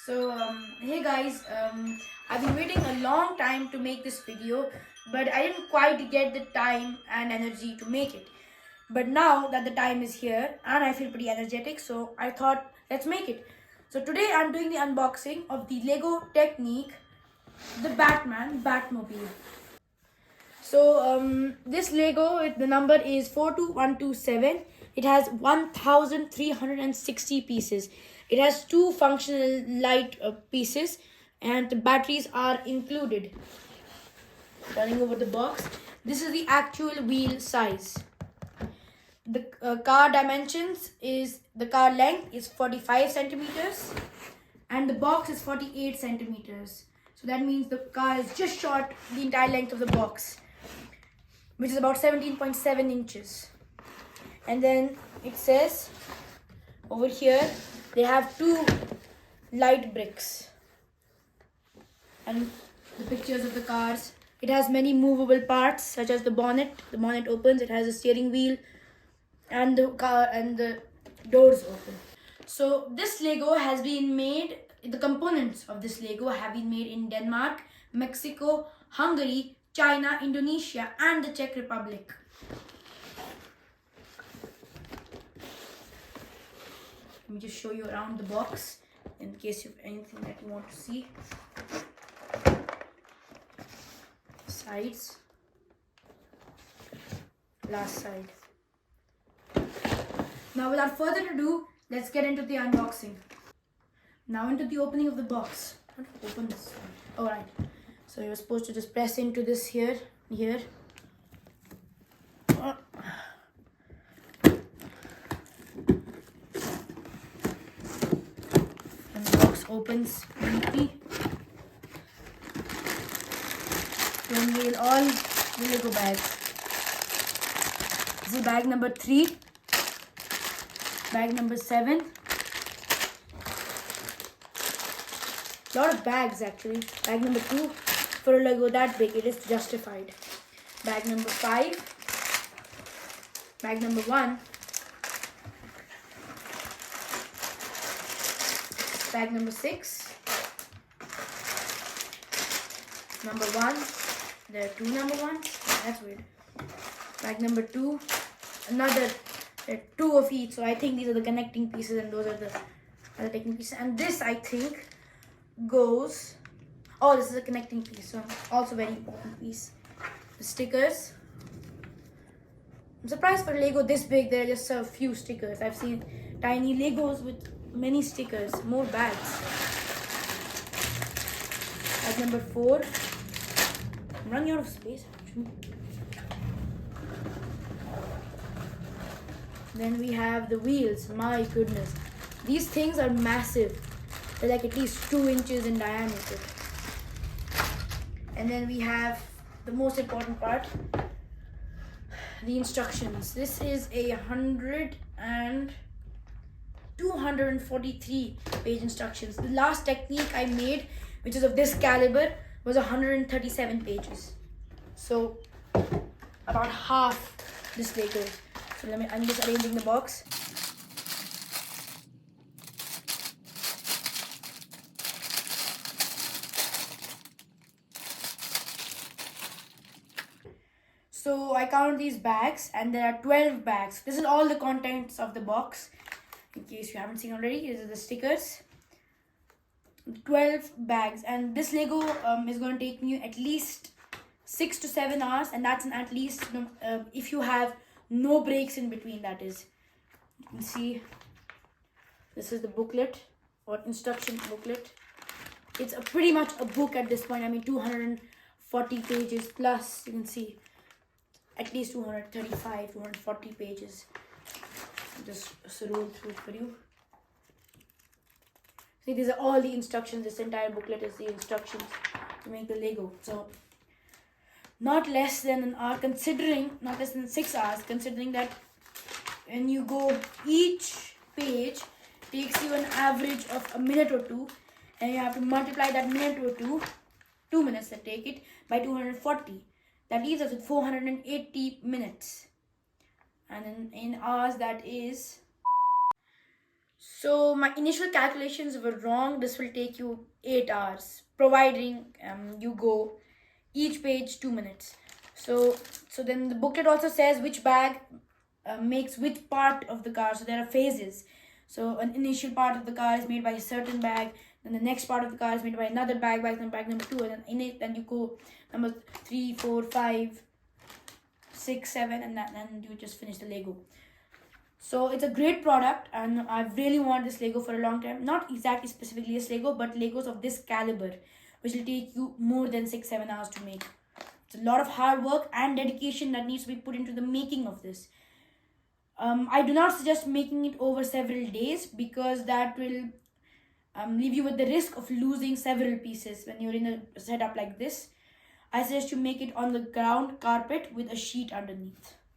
Hey guys, I've been waiting a long time to make this video, but I didn't quite get the time and energy to make it. But now that the time is here and I feel pretty energetic, so I thought let's make it. So today I'm doing the unboxing of the Lego Technic, the Batmobile. This Lego, the number is 42127. It has 1360 pieces. It has two functional light pieces and the batteries are included. Turning over the box, this is the actual wheel size. The car dimensions is, the car length is 45 centimeters and the box is 48 centimeters. So that means the car is just short the entire length of the box, which is about 17.7 inches. And then it says over here they have two light bricks and the pictures of the cars. It has many movable parts such as the bonnet. The bonnet opens, it has a steering wheel and the car and the doors open. So this Lego has been made, the components of this Lego have been made in Denmark, Mexico, Hungary, China, Indonesia and the Czech Republic. Let me just show you around the box in case you have anything that you want to see. Sides. Last side. Now without further ado, let's get into the unboxing. Now into the opening of the box. How do I open this? Alright. So you're supposed to just press into this here. And the box opens neatly. To unveil all the Lego bags. This is bag number 3. Bag number 7. Lot of bags actually. Bag number 2. For a Lego that big, it is justified. Bag number 5. Bag number 1. Bag number 6. Number 1. There are 2 number 1s. That's weird. Bag number 2. Another. There are 2 of each. So I think these are the connecting pieces and those are the other technical pieces. And this I think goes. Oh, this is a connecting piece, so also very important piece. The stickers. I'm surprised for Lego this big, there are just a few stickers. I've seen tiny Legos with many stickers, more bags. Bag number 4. I'm running out of space actually. Then we have the wheels. My goodness. These things are massive. They're like at least 2 inches in diameter. And then we have the most important part, the instructions. This is a 243 page instructions. The last technique I made, which is of this caliber, was 137 pages. So about half this Lego. So I'm just arranging the box. So I counted these bags and there are 12 bags. This is all the contents of the box. In case you haven't seen already, these are the stickers. 12 bags, and this Lego is going to take you at least 6 to 7 hours, and that's an at least if you have no breaks in between, that is. You can see this is the booklet or instruction booklet. It's pretty much a book at this point. I mean 240 pages plus, you can see. At least 235, 240 pages. Just roll through it for you. See, these are all the instructions. This entire booklet is the instructions to make the Lego. So, not less than an hour, not less than 6 hours, considering that when you go, each page takes you an average of a minute or 2, and you have to multiply that minute or 2 minutes that take it, by 240. That leaves us with 480 minutes. And in hours, that is. So my initial calculations were wrong. This will take you 8 hours, providing you go each page 2 minutes. So then the booklet also says which bag makes which part of the car. So there are phases. So an initial part of the car is made by a certain bag. Then the next part of the car is made by another bag number 2, and then in it, then you go number 3, 4, 5, 6, 7, and you just finish the Lego. So it's a great product, and I've really wanted this Lego for a long time. Not exactly specifically this Lego, but Legos of this caliber, which will take you more than 6-7 hours to make. It's a lot of hard work and dedication that needs to be put into the making of this. I do not suggest making it over several days, because that will leave you with the risk of losing several pieces when you're in a setup like this. I suggest you make it on the ground carpet with a sheet underneath.